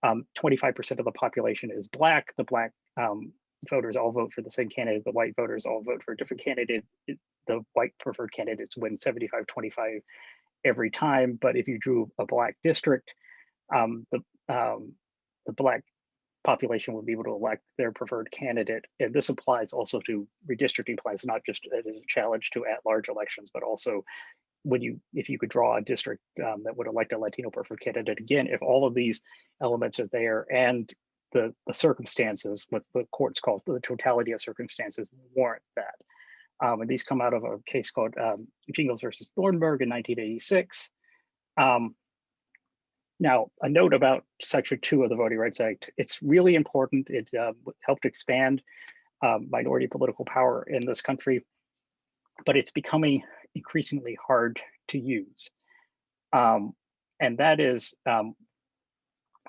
25% of the population is Black. The Black voters all vote for the same candidate. The white voters all vote for a different candidate. The white preferred candidates win 75-25 every time. But if you drew a Black district, the Black population would be able to elect their preferred candidate. And this applies also to redistricting plans, not just as a challenge to at-large elections, but also if you could draw a district that would elect a Latino preferred candidate. Again, if all of these elements are there and the circumstances, what the courts call the totality of circumstances, warrant that. And these come out of a case called Jingles versus Thornburg in 1986. Now, a note about Section 2 of the Voting Rights Act. It's really important. It helped expand minority political power in this country, but it's becoming increasingly hard to use. And that is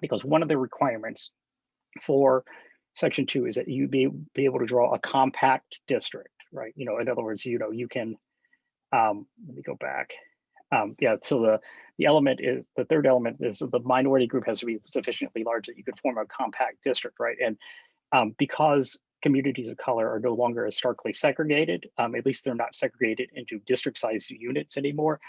because one of the requirements for Section 2 is that you be able to draw a compact district, right? You know, in other words, you know, you can, let me go back. Yeah, so the element is, the third element is the minority group has to be sufficiently large that you could form a compact district, right? And because communities of color are no longer as starkly segregated, at least they're not segregated into district size units anymore,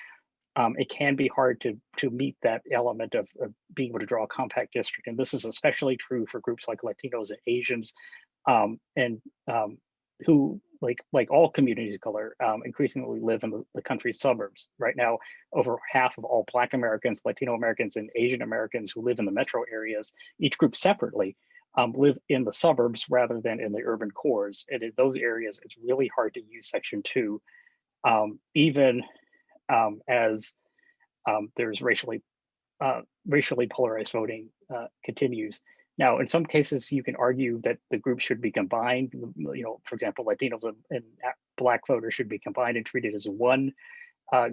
it can be hard to meet that element of being able to draw a compact district. And this is especially true for groups like Latinos and Asians, and who, like all communities of color, increasingly live in the country's suburbs. Right now, over half of all Black Americans, Latino Americans, and Asian Americans who live in the metro areas, each group separately, live in the suburbs rather than in the urban cores. And in those areas, it's really hard to use Section 2, even as there's racially polarized voting continues. Now, in some cases, you can argue that the groups should be combined. You know, for example, Latinos and Black voters should be combined and treated as one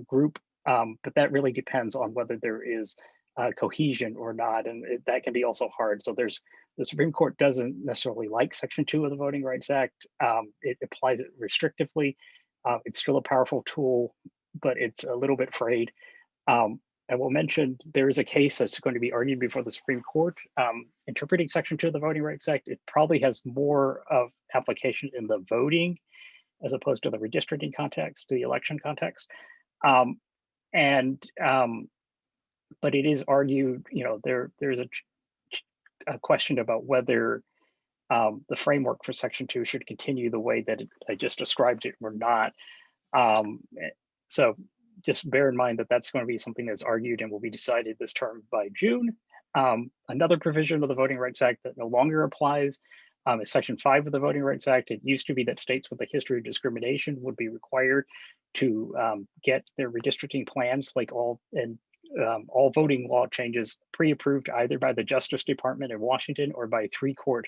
group, but that really depends on whether there is cohesion or not, and that can be also hard. So the Supreme Court doesn't necessarily like Section 2 of the Voting Rights Act. It applies it restrictively. It's still a powerful tool, but it's a little bit frayed. I will mention there is a case that's going to be argued before the Supreme Court interpreting Section 2 of the Voting Rights Act. It probably has more of application in the voting as opposed to the redistricting context, the election context. But it is argued, you know, there's a question about whether the framework for Section 2 should continue the way that I just described it or not. So just bear in mind that that's going to be something that's argued and will be decided this term by June. Another provision of the Voting Rights Act that no longer applies is Section 5 of the Voting Rights Act. It used to be that states with a history of discrimination would be required to get their redistricting plans, like all voting law changes, pre-approved either by the Justice Department in Washington or by a 3-court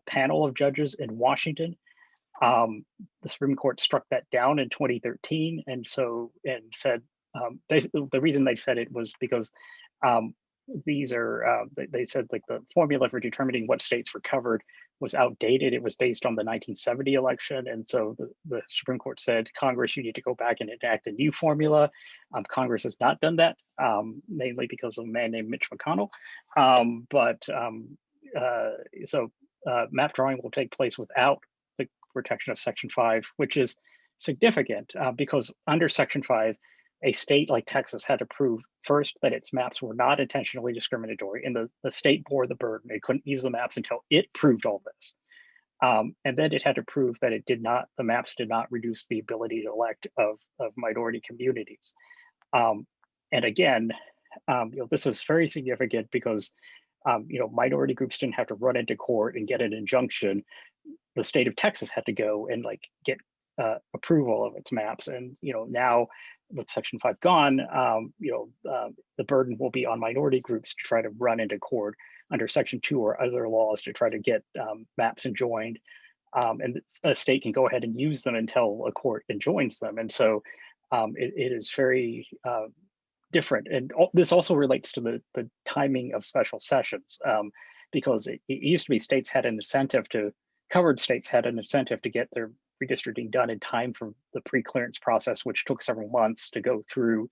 panel of judges in Washington. The Supreme Court struck that down in 2013, and said basically the reason they said it was because these are they said like the formula for determining what states were covered was outdated. It was based on the 1970 election, and so the Supreme Court said, Congress, you need to go back and enact a new formula. Congress has not done that, mainly because of a man named Mitch McConnell. So map drawing will take place without the protection of Section 5, which is significant because under Section 5, a state like Texas had to prove first that its maps were not intentionally discriminatory, and the state bore the burden. It couldn't use the maps until it proved all this. And then it had to prove that the maps did not reduce the ability to elect of minority communities. And again, this is very significant because minority groups didn't have to run into court and get an injunction. The state of Texas had to go and get approval of its maps. And now with Section 5 gone, the burden will be on minority groups to try to run into court under Section 2 or other laws to try to get maps enjoined. And a state can go ahead and use them until a court enjoins them. And so it is very different. And this also relates to the timing of special sessions, because it used to be covered states had an incentive to get their redistricting done in time for the pre-clearance process, which took several months to go through,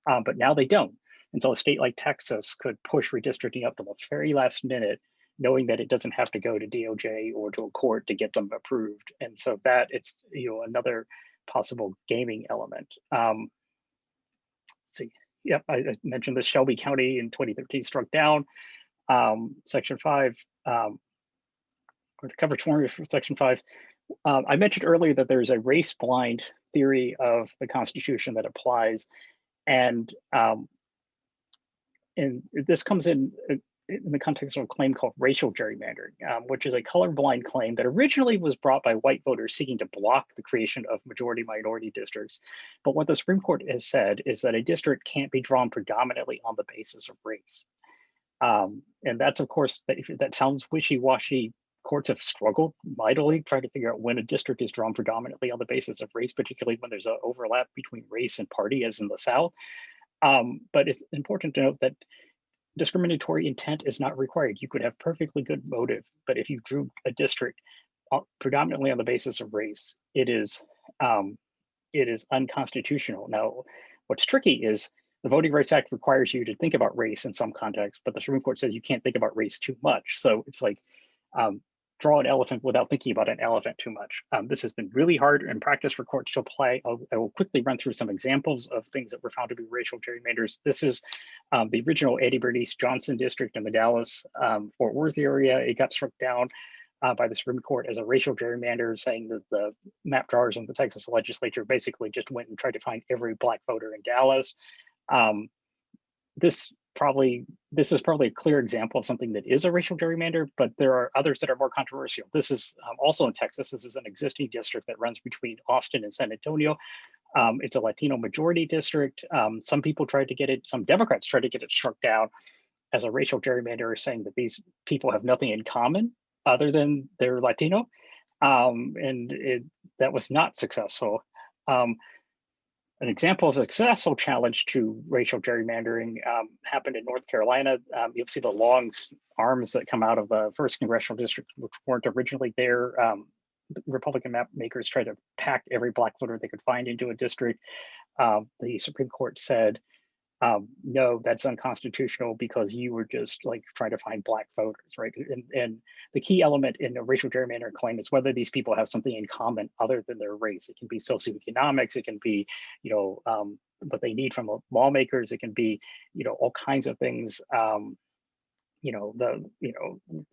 but now they don't. And so a state like Texas could push redistricting up to the very last minute, knowing that it doesn't have to go to DOJ or to a court to get them approved. And so that it's another possible gaming element. Let's see. Yep, I mentioned this. Shelby County in 2013 struck down Section 5, or the coverage formula for Section 5. I mentioned earlier that there's a race-blind theory of the Constitution that applies, and this comes in in the context of a claim called racial gerrymandering, which is a colorblind claim that originally was brought by white voters seeking to block the creation of majority-minority districts. But what the Supreme Court has said is that a district can't be drawn predominantly on the basis of race. And that's, of course, that sounds wishy-washy. Courts have struggled mightily trying to figure out when a district is drawn predominantly on the basis of race, particularly when there's an overlap between race and party, as in the South. But it's important to note that discriminatory intent is not required. You could have perfectly good motive, but if you drew a district predominantly on the basis of race, it is unconstitutional. Now, what's tricky is the Voting Rights Act requires you to think about race in some context, but the Supreme Court says you can't think about race too much. So it's like draw an elephant without thinking about an elephant too much. This has been really hard in practice for courts to apply. I will quickly run through some examples of things that were found to be racial gerrymanders. This is the original Eddie Bernice Johnson district in the Dallas Fort Worth area. It got struck down by the Supreme Court as a racial gerrymander, saying that the map drawers in the Texas legislature basically just went and tried to find every Black voter in Dallas. This is probably a clear example of something that is a racial gerrymander, but there are others that are more controversial. This is also in Texas. This is an existing district that runs between Austin and San Antonio. It's a Latino majority district. Some people tried to get it, some Democrats tried to get it struck down as a racial gerrymander, saying that these people have nothing in common other than they're Latino. That was not successful. An example of a successful challenge to racial gerrymandering happened in North Carolina. You'll see the long arms that come out of the 1st Congressional District, which weren't originally there. Republican map makers tried to pack every Black voter they could find into a district. The Supreme Court said, no, that's unconstitutional because you were just like trying to find Black voters, right? And the key element in a racial gerrymander claim is whether these people have something in common other than their race. It can be socioeconomics, it can be, what they need from lawmakers, it can be, all kinds of things. The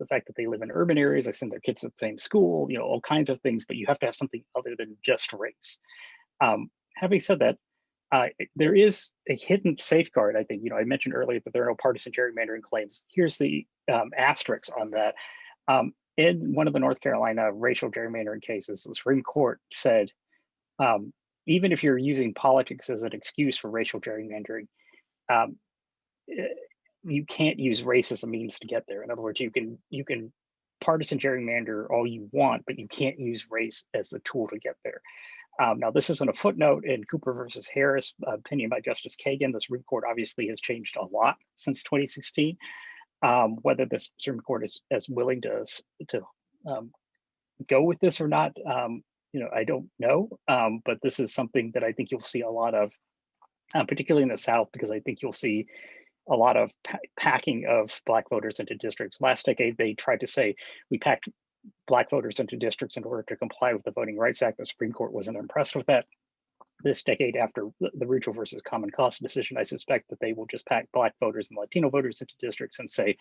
fact that they live in urban areas, they send their kids to the same school, all kinds of things, but you have to have something other than just race. Having said that, there is a hidden safeguard. I think, I mentioned earlier that there are no partisan gerrymandering claims. Here's the asterisk on that. In one of the North Carolina racial gerrymandering cases, the Supreme Court said, even if you're using politics as an excuse for racial gerrymandering, you can't use race as a means to get there. In other words, you can partisan gerrymander all you want, but you can't use race as the tool to get there. Now, this isn't a footnote in Cooper versus Harris, opinion by Justice Kagan. The Supreme Court obviously has changed a lot since 2016. Whether the Supreme Court is as willing to go with this or not, I don't know. But this is something that I think you'll see a lot of, particularly in the South, because I think you'll see a lot of packing of Black voters into districts. Last decade, they tried to say we packed Black voters into districts in order to comply with the Voting Rights Act. The Supreme Court wasn't impressed with that. This decade, after the Rucho versus Common Cause decision, I suspect that they will just pack Black voters and Latino voters into districts and say,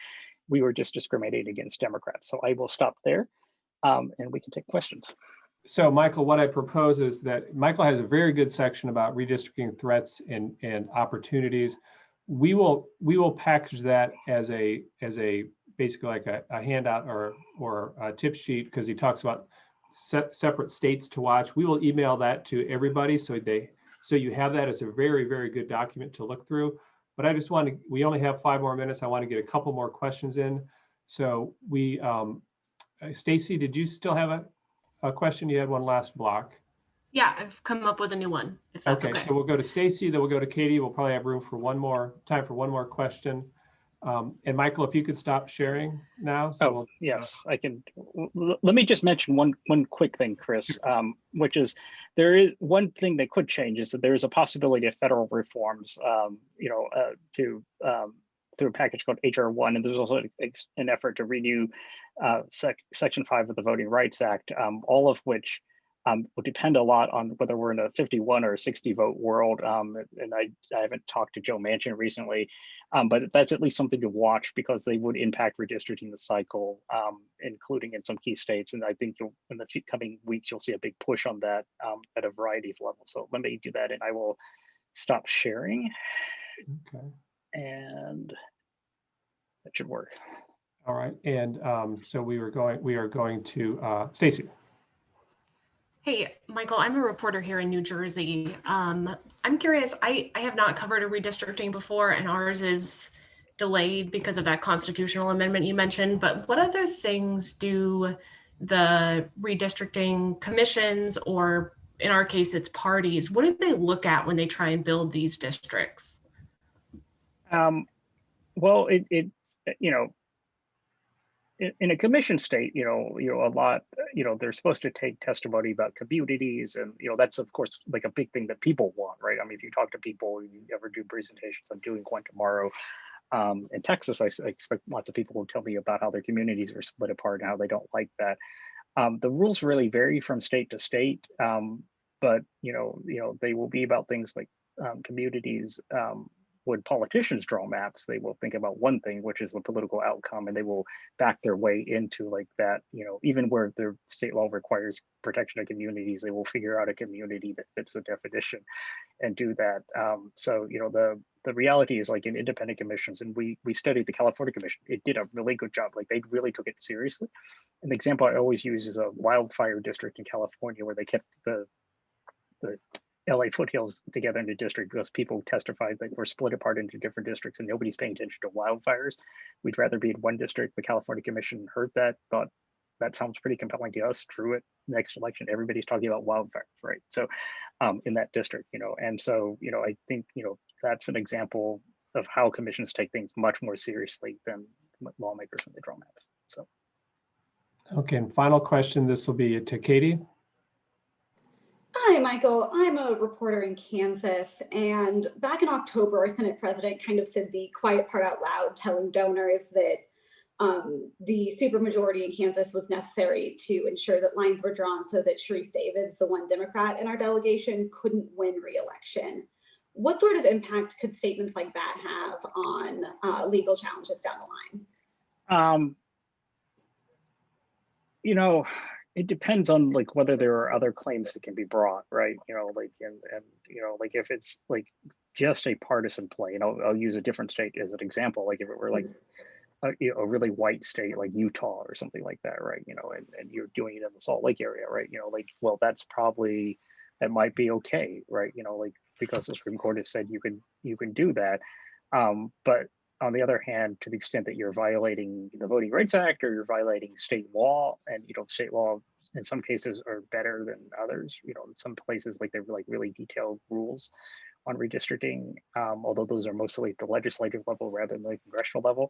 we were just discriminating against Democrats. So I will stop there and we can take questions. So Michael, what I propose is that Michael has a very good section about redistricting threats and opportunities. We will package that as a basically like a handout or a tip sheet, because he talks about separate states to watch. We will email that to everybody so you have that as a very, very good document to look through. But I just we only have 5 more minutes. I want to get a couple more questions in. So Stacy, did you still have a question? You had one last block. Yeah, I've come up with a new one, if that's okay. So we'll go to Stacy, then we'll go to Katie. We'll probably have room for time for one more question. And Michael, if you could stop sharing now. So yes, I can. Let me just mention one quick thing, Chris, which is there is one thing that could change is that there is a possibility of federal reforms, through a package called HR1, and there's also an effort to renew Section 5 of the Voting Rights Act, all of which will depend a lot on whether we're in a 51 or a 60 vote world. And I haven't talked to Joe Manchin recently, but that's at least something to watch because they would impact redistricting the cycle, including in some key states. And I think in the coming weeks, you'll see a big push on that at a variety of levels. So let me do that and I will stop sharing. Okay. And that should work. All right, and so we are going to Stacy. Hey, Michael, I'm a reporter here in New Jersey. I'm curious, I have not covered a redistricting before, and ours is delayed because of that constitutional amendment you mentioned, but what other things do the redistricting commissions, or in our case, it's parties, what do they look at when they try and build these districts? Well, you know, in a commission state, a lot, they're supposed to take testimony about communities, and that's of course like a big thing that people want, right? I mean, if you talk to people, you ever do presentations, I'm doing one tomorrow. In Texas, I expect lots of people will tell me about how their communities are split apart and how they don't like that. The rules really vary from state to state, but they will be about things like communities. When politicians draw maps, they will think about one thing, which is the political outcome, and they will back their way into like that. Even where their state law requires protection of communities, they will figure out a community that fits the definition and do that. So the reality is, like in independent commissions, and we studied the California Commission, it did a really good job. Like they really took it seriously. An example I always use is a wildfire district in California where they kept the LA foothills together in a district because people testified that we're split apart into different districts and nobody's paying attention to wildfires. We'd rather be in one district. The California Commission heard that, thought that sounds pretty compelling to us, drew it. Next election, everybody's talking about wildfires, right? So in that district, and so, I think, that's an example of how commissions take things much more seriously than lawmakers when they draw maps. So. Okay, and final question, this will be to Katie. Hi, Michael. I'm a reporter in Kansas, and back in October, our Senate president kind of said the quiet part out loud, telling donors that the supermajority in Kansas was necessary to ensure that lines were drawn so that Sharice Davids, the one Democrat in our delegation, couldn't win re-election. What sort of impact could statements like that have on legal challenges down the line? It depends on like whether there are other claims that can be brought, right? Like like if it's like just a partisan play, and I'll use a different state as an example. Like if it were like a really white state like Utah or something like that, right? And you're doing it in the Salt Lake area, right? Like, well, that might be okay, right? Like because the Supreme Court has said you can do that, but on the other hand, to the extent that you're violating the Voting Rights Act or you're violating state law, and state law in some cases are better than others. In some places, like they're like really detailed rules on redistricting, although those are mostly at the legislative level rather than the congressional level.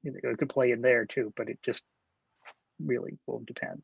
It could play in there too, but it just really will depend.